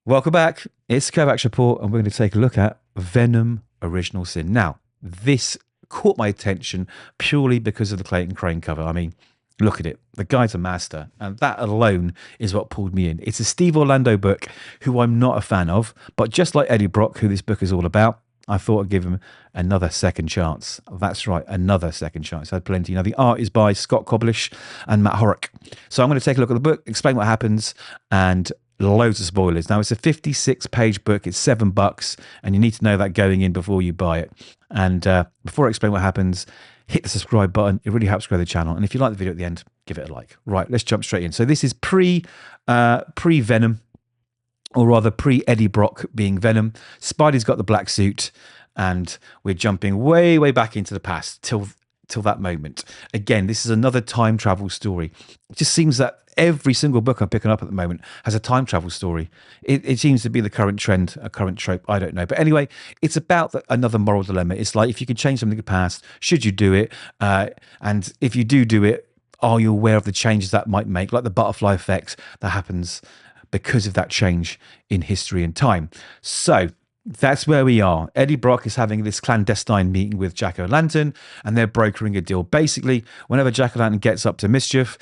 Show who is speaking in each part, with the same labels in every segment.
Speaker 1: Welcome back. It's the Kovacs Report, and we're going to take a look at Venom Original Sin. Now, this caught my attention purely because of the Clayton Crane cover. I mean, look at it. The guy's a master, and that alone is what pulled me in. It's a Steve Orlando book, who I'm not a fan of, but just like Eddie Brock, who this book is all about, I thought I'd give him another second chance. That's right, another second chance. I had plenty. Now, the art is by Scott Koblish and Matt Horak. So I'm going to take a look at the book, explain what happens, and loads of spoilers. Now, it's a 56-page book. It's $7, and you need to know that going in before you buy it. And before I explain what happens, hit the subscribe button. It really helps grow the channel. And if you like the video at the end, give it a like. Right, let's jump straight in. So this is pre-Venom, or rather pre-Eddie Brock being Venom. Spidey's got the black suit, and we're jumping way, way back into the past till that moment. Again, this is another time travel story. It just seems that every single book I'm picking up at the moment has a time travel story. It seems to be the current trend, a current trope. I don't know. But anyway, it's about another moral dilemma. It's like, if you could change something in the past, should you do it? And if you do it, are you aware of the changes that might make, like the butterfly effect that happens because of that change in history and time? So that's where we are. Eddie Brock is having this clandestine meeting with Jack-O-Lantern, and they're brokering a deal. Basically, whenever Jack-O-Lantern gets up to mischief,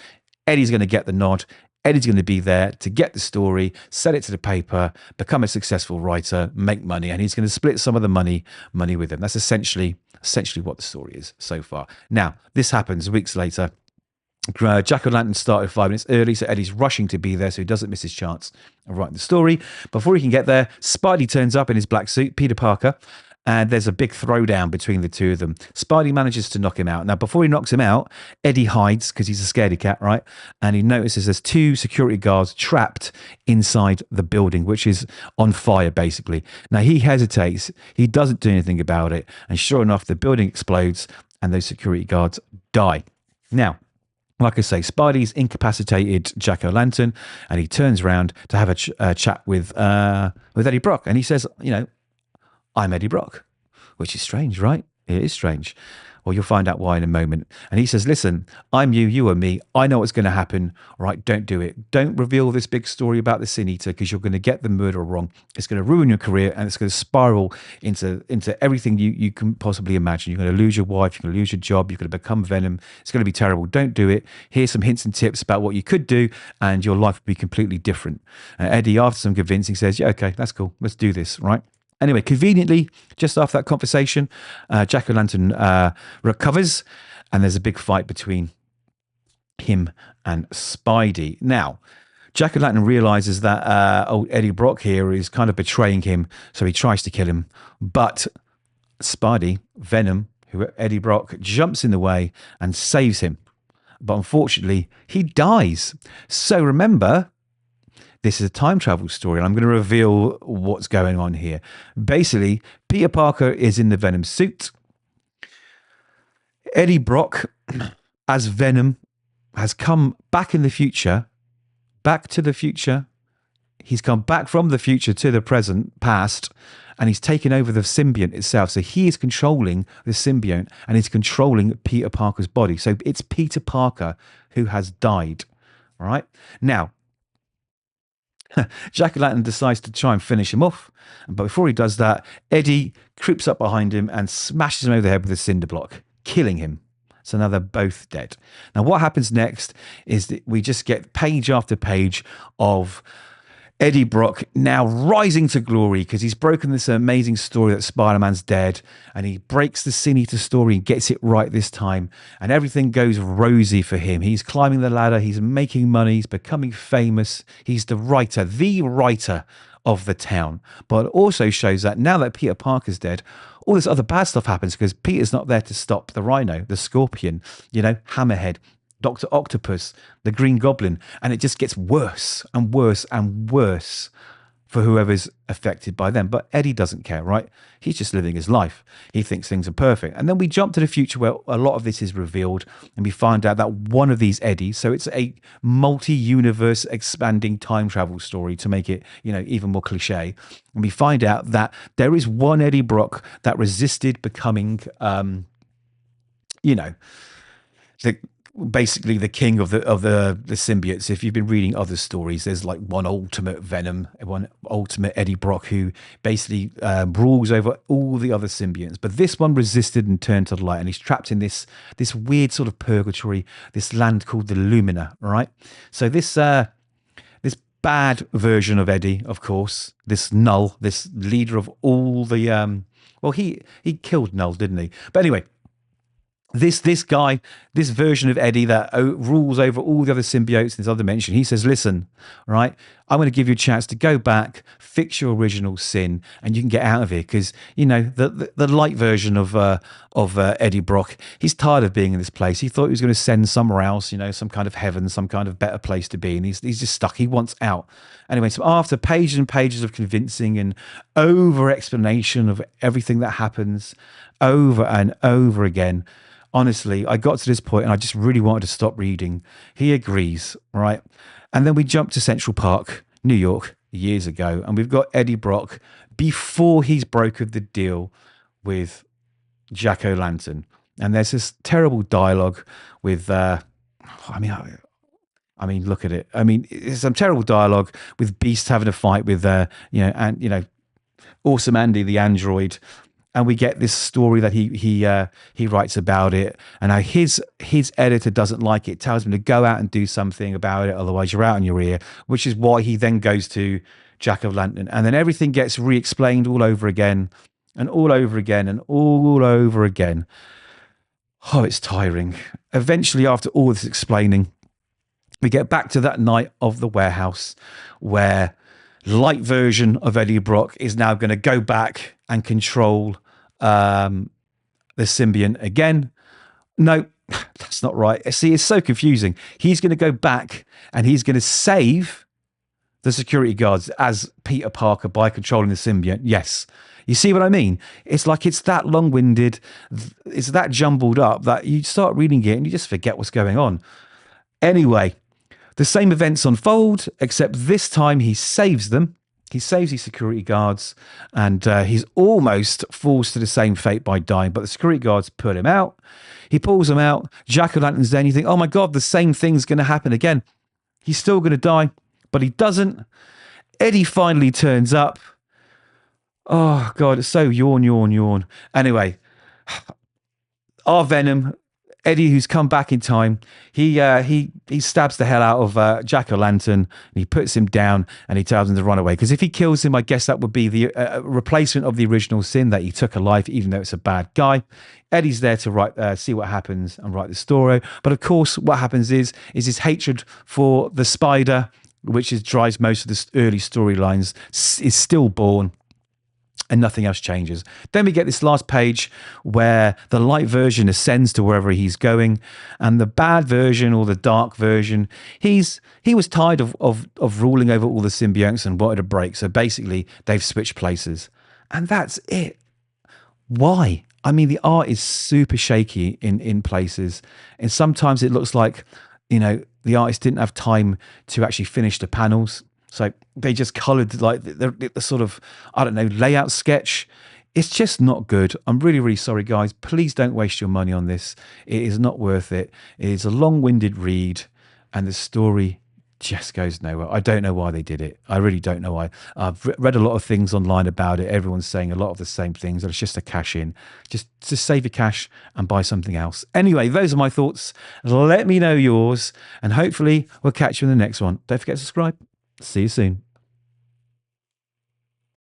Speaker 1: Eddie's going to get the nod. Eddie's going to be there to get the story, sell it to the paper, become a successful writer, make money, and he's going to split some of the money with him. That's essentially what the story is so far. Now, this happens weeks later. Jack-O-Lantern started 5 minutes early, so Eddie's rushing to be there so he doesn't miss his chance of writing the story. Before he can get there, Spidey turns up in his black suit, Peter Parker, and there's a big throwdown between the two of them. Spidey manages to knock him out. Now, before he knocks him out, Eddie hides because he's a scaredy cat, right? And he notices there's 2 security guards trapped inside the building, which is on fire, basically. Now, he hesitates. He doesn't do anything about it. And sure enough, the building explodes and those security guards die. Now, like I say, Spidey's incapacitated Jack-O-Lantern, and he turns around to have a chat with Eddie Brock. And he says, I'm Eddie Brock, which is strange, right? It is strange. Well, you'll find out why in a moment. And he says, listen, I'm you, you are me. I know what's going to happen. All right, don't do it. Don't reveal this big story about the Sin Eater, because you're going to get the murderer wrong. It's going to ruin your career, and it's going to spiral into everything you can possibly imagine. You're going to lose your wife. You're going to lose your job. You're going to become Venom. It's going to be terrible. Don't do it. Here's some hints and tips about what you could do, and your life will be completely different. Eddie, after some convincing, says, yeah, okay, that's cool. Let's do this, right? Anyway, conveniently, just after that conversation, Jack-O-Lantern recovers, and there's a big fight between him and Spidey. Now, Jack-O-Lantern realizes that old Eddie Brock here is kind of betraying him, so he tries to kill him. But Spidey, Venom, who Eddie Brock, jumps in the way and saves him. But unfortunately, he dies. So remember, this is a time travel story, and I'm going to reveal what's going on here. Basically, Peter Parker is in the Venom suit. Eddie Brock, as Venom, has come back in the future, back to the future. He's come back from the future to the present, past, and he's taken over the symbiote itself. So he is controlling the symbiote, and he's controlling Peter Parker's body. So it's Peter Parker who has died. All right? Now, Jack-O-Lantern decides to try and finish him off, but before he does that, Eddie creeps up behind him and smashes him over the head with a cinder block, killing him. So now they're both dead. Now, what happens next is that we just get page after page of Eddie Brock now rising to glory, because he's broken this amazing story that Spider-Man's dead, and he breaks the Sin Eater story and gets it right this time, and everything goes rosy for him. He's climbing the ladder, he's making money, he's becoming famous, he's the writer of the town. But it also shows that now that Peter Parker's dead, all this other bad stuff happens, because Peter's not there to stop the Rhino, the Scorpion, Hammerhead, Dr. Octopus, the Green Goblin, and it just gets worse and worse and worse for whoever's affected by them. But Eddie doesn't care, right? He's just living his life. He thinks things are perfect. And then we jump to the future where a lot of this is revealed, and we find out that one of these Eddies, so it's a multi-universe expanding time travel story to make it, even more cliche. And we find out that there is one Eddie Brock that resisted becoming, basically the king of the symbiotes. If you've been reading other stories, there's like one ultimate Venom, one ultimate Eddie Brock who basically rules over all the other symbionts. But this one resisted and turned to the light, and he's trapped in this weird sort of purgatory, this land called the Lumina. Right. So this bad version of Eddie, of course, this Null, this leader of all the well, he killed Null, didn't he? But anyway, this guy, this version of Eddie that rules over all the other symbiotes in this other dimension, he says, listen, right, I'm going to give you a chance to go back, fix your original sin, and you can get out of here. Because, you know, the light version of Eddie Brock, he's tired of being in this place. He thought he was going to send somewhere else, you know, some kind of heaven, some kind of better place to be. And he's just stuck. He wants out. Anyway, so after pages and pages of convincing and over explanation of everything that happens over and over again, honestly, I got to this point and I just really wanted to stop reading. He agrees, right? And then we jump to Central Park, New York, years ago, and we've got Eddie Brock before he's brokered the deal with Jack O'Lantern. And there's this terrible dialogue with, I mean, look at it. I mean, it's some terrible dialogue with Beast having a fight with, Awesome Andy, the android. And we get this story that he writes about it, and how his editor doesn't like it, tells him to go out and do something about it, otherwise you're out on your ear. Which is why he then goes to Jack O'Lantern, and then everything gets re-explained all over again, and all over again, and all over again. Oh, it's tiring. Eventually, after all this explaining, we get back to that night of the warehouse where light version of Eddie Brock is now going to go back and control the symbiont again. No, that's not right. See, it's so confusing. He's going to go back and he's going to save the security guards as Peter Parker by controlling the symbiont. Yes. You see what I mean? It's like it's that long-winded, it's that jumbled up that you start reading it and you just forget what's going on. Anyway, the same events unfold, except this time he saves them. He saves his security guards, and he's almost forced to the same fate by dying, but the security guards pull him out. He pulls them out. Jack O'Lantern's there, and you think, oh my God, the same thing's going to happen again. He's still going to die, but he doesn't. Eddie finally turns up. Oh God, it's so yawn. Anyway, our Venom, Eddie, who's come back in time, he stabs the hell out of Jack O'Lantern, and he puts him down, and he tells him to run away. Because if he kills him, I guess that would be the replacement of the original sin, that he took a life, even though it's a bad guy. Eddie's there to write, see what happens and write the story. But of course, what happens is his hatred for the Spider, which drives most of the early storylines, is still born. And nothing else changes. Then we get this last page where the light version ascends to wherever he's going, and the bad version, or the dark version, he was tired of ruling over all the symbionts and wanted a break. So basically, they've switched places, and that's it. Why? I mean, the art is super shaky in places, and sometimes it looks like, you know, the artist didn't have time to actually finish the panels. So they just coloured like the sort of, I don't know, layout sketch. It's just not good. I'm really, really sorry, guys. Please don't waste your money on this. It is not worth it. It is a long-winded read, and the story just goes nowhere. I don't know why they did it. I really don't know why. I've read a lot of things online about it. Everyone's saying a lot of the same things. It's just a cash in. Just save your cash and buy something else. Anyway, those are my thoughts. Let me know yours, and hopefully we'll catch you in the next one. Don't forget to subscribe. See you soon.